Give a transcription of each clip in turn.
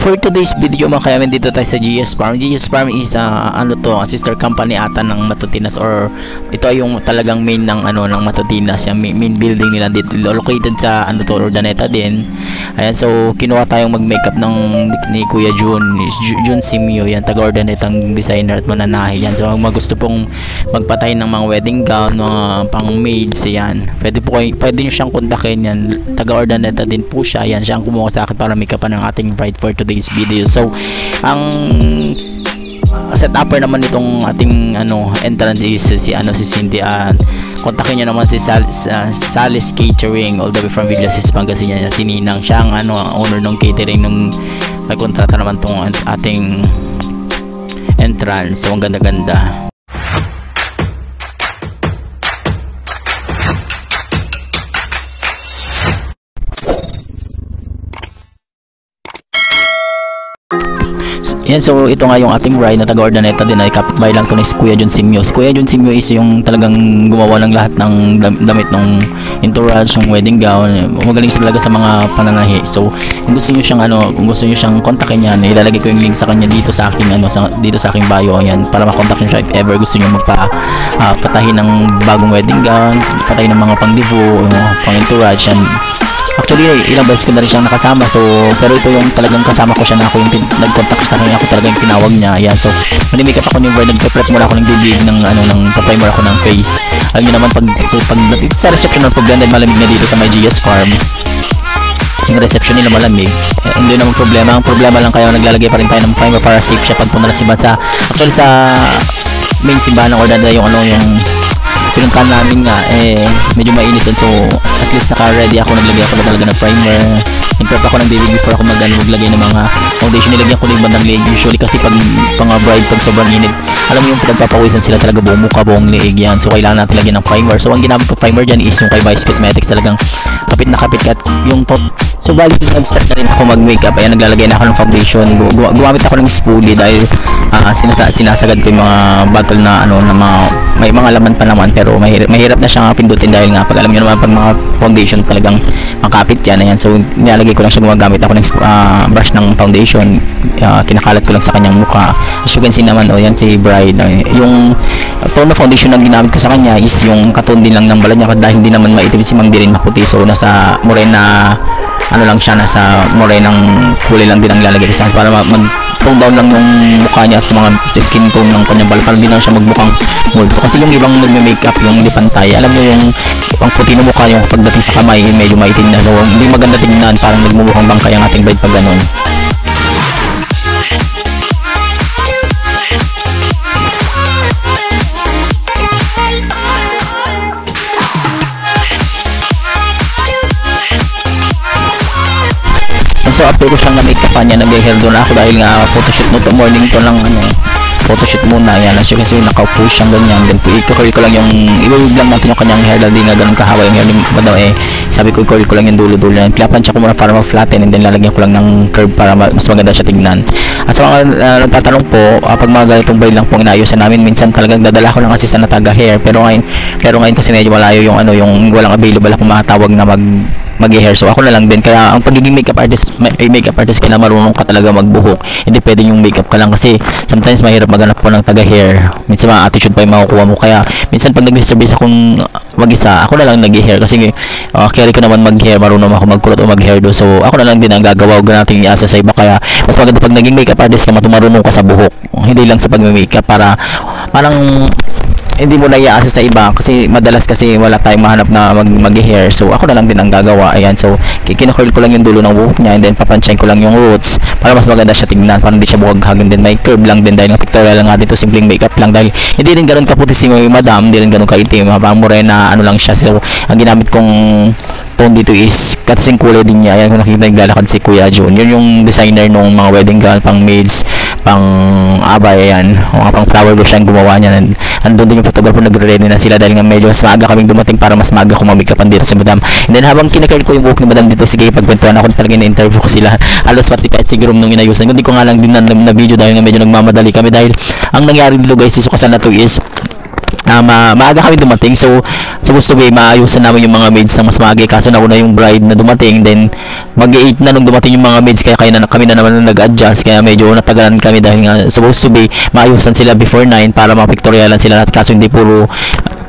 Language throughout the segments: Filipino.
For today's video mga kayamin, dito tayo sa GS Farm. GS Farm is ano to, sister company ata ng Matutinas, or ito ay yung talagang main ng ano ng Matutinas, yung main building nila dito, located sa ano to, Urdaneta din. Ayan, so kinuha tayong mag-makeup ng ni Kuya Jun Simio, yan taga Urdanetang designer at mananahi yan. So mga gusto pong magpatay ng mga wedding gown, mga pang maids, yan. Pwede niyo siyang kontakin, yan. Taga Urdaneta din po siya. Yan, siya ang kumuha sa akin para make-upan ng ating bride for today's video. So ang set upper naman nitong ating entrance is si Cindy. Kontakin niyo naman si Salis Catering all the way from Villasis, Pangasinan. Si Ninang, siya ang owner ng catering nung may kontrata naman tong ating entrance. So ang ganda-ganda. Yan, so ito nga yung ating bride na taga Urdaneta din, ay kapitbahay lang to ni si Kuya Jun Simio. Si Kuya Jun Simio is yung talagang gumawa ng lahat ng damit ng entourage, ng wedding gown. Magaling siya talaga sa mga pananahi. So kung gusto niyo siyang kung gusto niyo siyang kontakin niya, ilalagay ko yung link sa kanya dito sa aking dito sa aking bio, yan, para ma-contact niyo siya if ever gusto niyo patahin ng bagong wedding gown, patahin ng mga pang-divo, pang entourage yan. Actually, ilang beses ko na rin siyang nakasama. So, pero ito yung talagang kasama ko siya, na ako yung nag-contact sa kanya, ako talaga yung tinawag niya. Ayan, so, nag-makeup ako ng bride, nag-prep muna ako ng bibig, ng primer ako ng face. Alam niyo naman, pag sa reception ng problema, malamig na dito sa my GS Farm. Yung reception nila malamig, hindi naman problema. Ang problema lang, kayo naglalagay pa rin tayo ng primer para safe siya pag punta ng simbahan. Actually, sa main simbahan ng Urdaneta, yung pinuntahan namin nga, medyo mainit dun. So at least naka-ready ako, naglagay ako na talaga ng primer, in-prep ako ng baby before ako maglagay ng mga foundation. Nilagyan ko na yung bandang leeg usually, kasi pag bride, pag sobrang init, alam mo yung pinagpapawisan sila talaga, buong mukha, buong leeg yan. So kailangan natin lagyan ng primer. So ang ginamit ko primer dyan is yung kay Vice Cosmetics, talagang kapit na kapit at yung top. So bali, nag-start na rin ako mag-makeup. Ayan, naglalagay na ako ng foundation. Gumamit ako ng spoolie dahil sinasagad ko yung mga bottle na may mga laman pa naman, pero mahirap na siyang pindutin dahil nga pag alam niyo naman, pag mga foundation talagang makapit yan. Ayan, so nilalagay ko lang siya, gumagamit ako ng brush ng foundation, kinakalat ko lang sa kanyang mukha. As you can see naman, yan si bride. Yung tone na foundation na ginamit ko sa kanya is yung katone din lang ng balat niya, dahil hindi naman maitim si Ma'am, di rin maputi. So nasa morena lang siya, nasa morenang kulay lang din ang lalagay sa para mag-tone down lang yung mukha niya at mga skin tone ng kanyang balat, para hindi lang siya magmukhang multo. Kasi yung ibang nagme-makeup, yung hindi pantay, alam mo yung ang puti na mukha niya pagdating sa kamay, medyo maitim na. So hindi maganda tingnan, parang nagmumukhang bangkay ang ating bride pag ganun. So after ko siyang na-makeupan niya, nag-hair doon ako dahil nga photoshoot mo to morning to lang, photoshoot muna. Yan, as you can see, nakaupo siyang ganyan. Then i-curl ko lang yung, i-wave lang natin yung kanyang hair dahil di nga ganun kahawa yung hair ni Madam. Sabi ko, i-curl ko lang yung dulo-dulo. Plapan siya ko muna para ma-flatten, and then lalagyan ko lang ng curve para mas maganda siya tignan. At sa mga nagtatanong po, pag mga ganitong bride lang pong inaayusan namin, minsan talagang dadala ko ng assistant na taga-hair. Pero ngayon kasi medyo malayo yung walang available akong makatawag na mag-hair. So ako na lang din. Kaya ang pagiging makeup artist, kailangan marunong ka talaga magbuhok. Hindi pwede yung makeup ka lang, kasi sometimes mahirap maghanap po ng taga-hair. Minsan mga attitude pa yung makukuha mo. Kaya minsan pag nag-service akong mag-isa, ako na lang nag-hair, kasi carry ko naman mag-hair, marunong ako magkulot o mag-hair do. So ako na lang din ang gagawa, huwag natin i-asa sa iba. Kaya mas maganda pag naging makeup artist ka, marunong ka sa buhok, hindi lang sa pag-makeup, para parang hindi mo na i-assess sa iba, kasi madalas kasi wala tayong mahanap na mag-hair. So ako na lang din ang gagawa. Ayan, so kinocurl ko lang yung dulo ng buhok niya, and then papanchain ko lang yung roots para mas maganda siya tignan, para hindi siya buhaghag. Din may curve lang din dahil ng pictorial lang natin to, simpleng makeup lang, dahil hindi rin ganoon kaputi si Madam, hindi rin ganoon kaitim, habang morena lang siya. So ang ginamit kong tone dito is kasing kulay din niya. Ayan, kung nakikita, naglalakad si Kuya Jun, yun yung designer nung mga wedding gown, pang maids, pang abay. Ayan, mga pang flower group siya ang gumawa niya. Andun din yung photographer, nagre-ready na sila dahil nga medyo mas maaga kaming dumating para mas maaga kung mag-makeupan dito si Madam. And then habang kinakirl ko yung buhok ni Madam dito, sige, pagkwentuhan ako, talaga na-interview ko sila. Alos pati kahit si Grom nung inayusan, hindi ko nga lang din na video dahil nga medyo nagmamadali kami, dahil ang nangyari dito guys, isukasan na to is maaga kami dumating. So supposed to be maayusan namin yung mga maids ng mas maaga, kaso nauna yung bride na dumating, then mag-8 na nung dumating yung mga maids, kaya kami na naman nag-adjust, kaya medyo natagalan kami dahil nga supposed to be maayusan sila before 9 para mapictorialan sila lahat, kaso hindi puro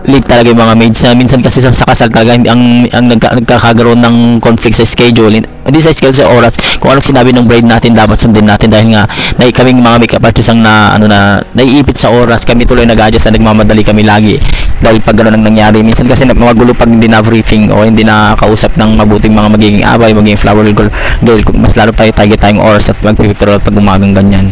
late talaga yung mga maids. Minsan kasi sa kasal talaga ang nagkakaroon ng conflict sa schedule, hindi sa schedule, sa oras, kung anong sinabi ng bride natin dapat sundin natin, dahil nga kaming mga makeup artists ang naiipit sa oras, kami tuloy nag-adjust na nagmamadali kami lagi dahil pag gano'n ang nangyari. Minsan kasi magulo pag hindi na briefing o hindi na kausap ng mabuting mga magiging abay, magiging flower girl, mas lalo tayo tayong oras at magpipictorial pag umagang ganyan.